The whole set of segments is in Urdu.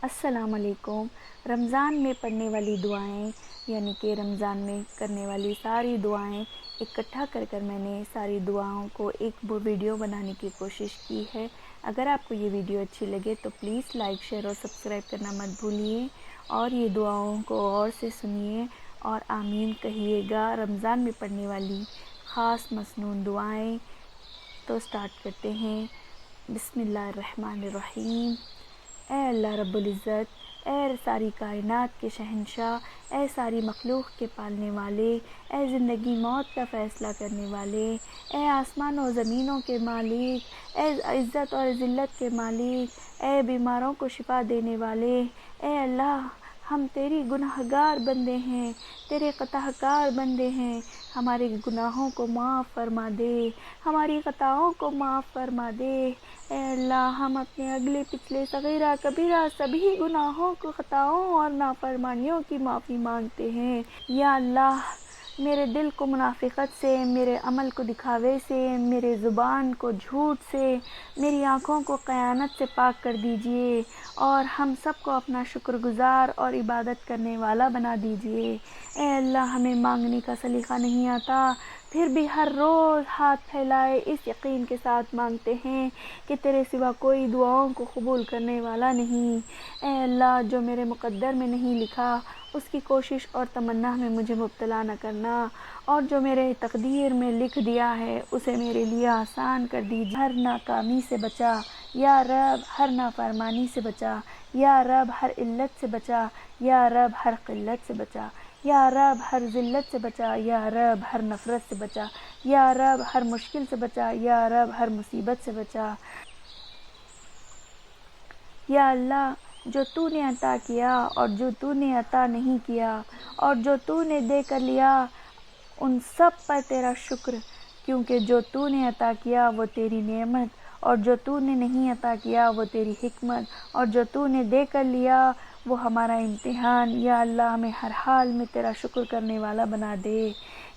السلام علیکم۔ رمضان میں پڑھنے والی دعائیں یعنی کہ رمضان میں کرنے والی ساری دعائیں اکٹھا کر میں نے ساری دعاؤں کو ایک ویڈیو بنانے کی کوشش کی ہے۔ اگر آپ کو یہ ویڈیو اچھی لگے تو پلیز لائک، شیئر اور سبسکرائب کرنا مت بھولیے، اور یہ دعاؤں کو غور سے سنیے اور آمین کہیے گا۔ رمضان میں پڑھنے والی خاص مسنون دعائیں تو سٹارٹ کرتے ہیں۔ بسم اللہ الرحمن الرحیم۔ اے اللہ رب العزت، اے ساری کائنات کے شہنشاہ، اے ساری مخلوق کے پالنے والے، اے زندگی موت کا فیصلہ کرنے والے، اے آسمان و زمینوں کے مالک، اے عزت اور ذلت کے مالک، اے بیماروں کو شفا دینے والے، اے اللہ ہم تیری گناہگار بندے ہیں، تیرے خطا کار بندے ہیں، ہمارے گناہوں کو معاف فرما دے، ہماری خطاؤں کو معاف فرما دے۔ اے اللہ ہم اپنے اگلے پچھلے صغیرہ کبیرہ سبھی گناہوں کو، خطاؤں اور نافرمانیوں کی معافی مانگتے ہیں۔ یا اللہ میرے دل کو منافقت سے، میرے عمل کو دکھاوے سے، میرے زبان کو جھوٹ سے، میری آنکھوں کو خیانت سے پاک کر دیجئے، اور ہم سب کو اپنا شکر گزار اور عبادت کرنے والا بنا دیجئے۔ اے اللہ ہمیں مانگنے کا سلیقہ نہیں آتا، پھر بھی ہر روز ہاتھ پھیلائے اس یقین کے ساتھ مانگتے ہیں کہ تیرے سوا کوئی دعاؤں کو قبول کرنے والا نہیں۔ اے اللہ جو میرے مقدر میں نہیں لکھا اس کی کوشش اور تمنا میں مجھے مبتلا نہ کرنا، اور جو میرے تقدیر میں لکھ دیا ہے اسے میرے لیے آسان کر دیجیے۔ ہر ناکامی سے بچا یا رب، ہر نافرمانی سے بچا یا رب، ہر علت سے بچا یا رب، ہر قلت سے بچا یا رب، ہر ذلت سے بچا یا رب، ہر نفرت سے بچا یا رب، ہر مشکل سے بچا یا رب، ہر مصیبت سے بچا۔ یا اللہ جو تو نے عطا کیا اور جو تو نے عطا نہیں کیا اور جو تو نے دے کر لیا، ان سب پر تیرا شکر، کیونکہ جو تو نے عطا کیا وہ تیری نعمت، اور جو تو نے نہیں عطا کیا وہ تیری حکمت، اور جو تو نے دے کر لیا وہ ہمارا امتحان۔ یا اللہ ہمیں ہر حال میں تیرا شکر کرنے والا بنا دے۔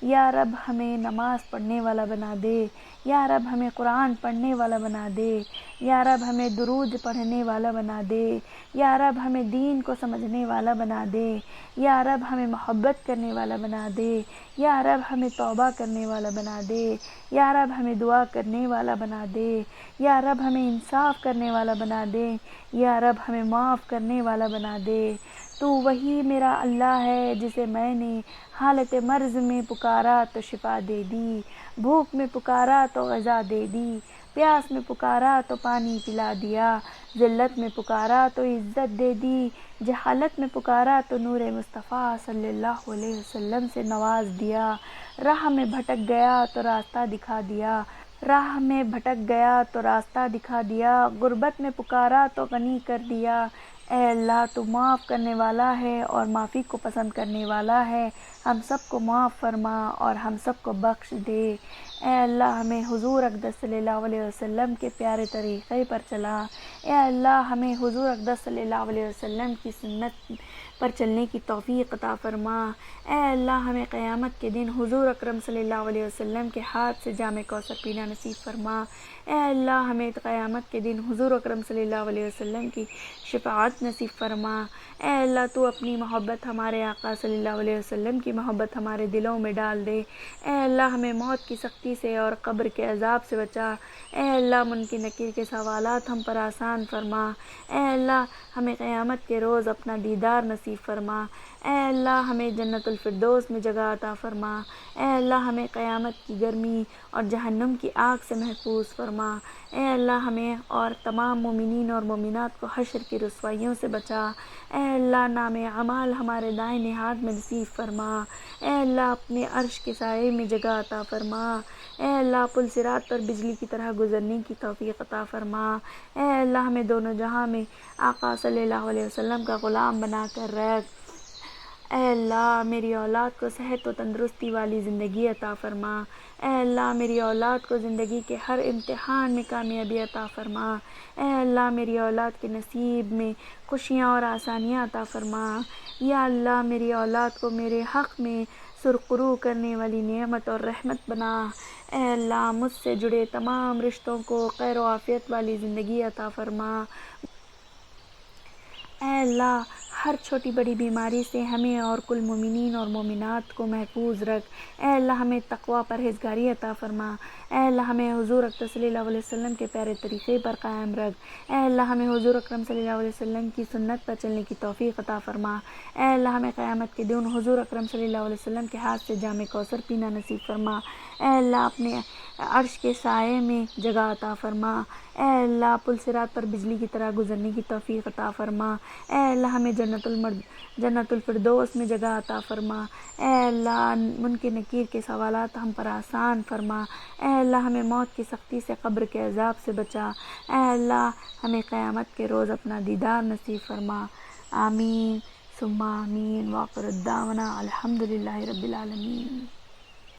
یا رب ہمیں نماز پڑھنے والا بنا دے۔ یا رب ہمیں قرآن پڑھنے والا بنا دے۔ یا رب ہمیں درود پڑھنے والا بنا دے۔ یا رب ہمیں دین کو سمجھنے والا بنا دے۔ یا رب ہمیں محبت کرنے والا بنا دے۔ یا رب ہمیں توبہ کرنے والا بنا دے۔ یا رب ہمیں دعا کرنے والا بنا دے۔ یا رب ہمیں انصاف کرنے والا بنا دے۔ یا رب ہمیں معاف کرنے والا بنا دے۔ تو وہی میرا اللہ ہے جسے میں نے حالت مرض میں پکارا تو شفا دے دی، بھوک میں پکارا تو غذا دے دی، پیاس میں پکارا تو پانی پلا دیا، ذلت میں پکارا تو عزت دے دی، جہالت میں پکارا تو نور مصطفیٰ صلی اللہ علیہ وسلم سے نواز دیا، راہ میں بھٹک گیا تو راستہ دکھا دیا، راہ میں بھٹک گیا تو راستہ دکھا دیا، غربت میں پکارا تو غنی کر دیا۔ اے اللہ تو معاف کرنے والا ہے اور معافی کو پسند کرنے والا ہے، ہم سب کو معاف فرما اور ہم سب کو بخش دے۔ اے اللہ ہمیں حضور اقدس صلی اللہ علیہ وسلم کے پیارے طریقے پر چلا۔ اے اللہ ہمیں حضور اقدس صلی اللہ علیہ وسلم کی سنت پر چلنے کی توفیق عطا فرما۔ اے اللہ ہمیں قیامت کے دن حضور اکرم صلی اللہ علیہ وسلم کے ہاتھ سے جام کوثر پینا نصیب فرما۔ اے اللہ ہمیں قیامت کے دن حضور اکرم صلی اللہ علیہ وسلم کی شفاعت نصیب فرما۔ اے اللہ تو اپنی محبت ہمارے آقا صلی اللہ علیہ وسلم کی محبت ہمارے دلوں میں ڈال دے۔ اے اللہ ہمیں موت کی سختی سے اور قبر کے عذاب سے بچا۔ اے اللہ منکر نکیر کے سوالات ہم پر آسان فرما۔ اے اللہ ہمیں قیامت کے روز اپنا دیدار نصیب فرما۔ اے اللہ ہمیں جنت الفردوس میں جگہ عطا فرما۔ اے اللہ ہمیں قیامت کی گرمی اور جہنم کی آگ سے محفوظ فرما۔ اے اللہ ہمیں اور تمام مومنین اور مومنات کو حشر کی رسوائیوں سے بچا۔ اے اللہ نام اعمال ہمارے دائیں ہاتھ میں نصیب فرما۔ اے اللہ اپنے عرش کے سائے میں جگہ عطا فرما۔ اے اللہ پل صراط پر بجلی کی طرح گزرنے کی توفیق عطا فرما۔ اے اللہ ہمیں دونوں جہاں میں آقا صلی اللہ علیہ وسلم کا غلام بنا کر رکھ۔ اے اللہ میری اولاد کو صحت و تندرستی والی زندگی عطا فرما۔ اے اللہ میری اولاد کو زندگی کے ہر امتحان میں کامیابی عطا فرما۔ اے اللہ میری اولاد کے نصیب میں خوشیاں اور آسانیاں عطا فرما۔ یا اللہ میری اولاد کو میرے حق میں سرخرو کرنے والی نعمت اور رحمت بنا۔ اے اللہ مجھ سے جڑے تمام رشتوں کو خیر و عافیت والی زندگی عطا فرما۔ اے اے اللہ ہر چھوٹی بڑی بیماری سے ہمیں اور کل مومنین اور مومنات کو محفوظ رکھ۔ اے اللہ ہمیں تقوی پرہیزگاری عطا فرما۔ اے اللہ ہمیں حضور اکرم صلی اللہ علیہ وسلم کے پیارے طریقے پر قائم رکھ۔ اے اللہ ہمیں حضور اکرم صلی اللہ علیہ وسلم کی سنت پر چلنے کی توفیق عطا فرما۔ اے اللہ ہمیں قیامت کے دن حضور اکرم صلی اللہ علیہ وسلم کے ہاتھ سے جام کوثر پینا نصیب فرما۔ اے اللہ اپنے عرش کے سائے میں جگہ عطا فرما۔ اے اللہ پل صراط پر بجلی کی طرح گزرنے کی توفیق عطا فرما۔ اے اللہ ہمیں جنت الفردوس میں جگہ عطا فرما۔ اے اللہ منکر نکیر کے سوالات ہم پر آسان فرما۔ اے اللہ ہمیں موت کی سختی سے، قبر کے عذاب سے بچا۔ اے اللہ ہمیں قیامت کے روز اپنا دیدار نصیب فرما۔ آمین ثم آمین۔ وآخر دعوانا الحمدللہ رب العالمین۔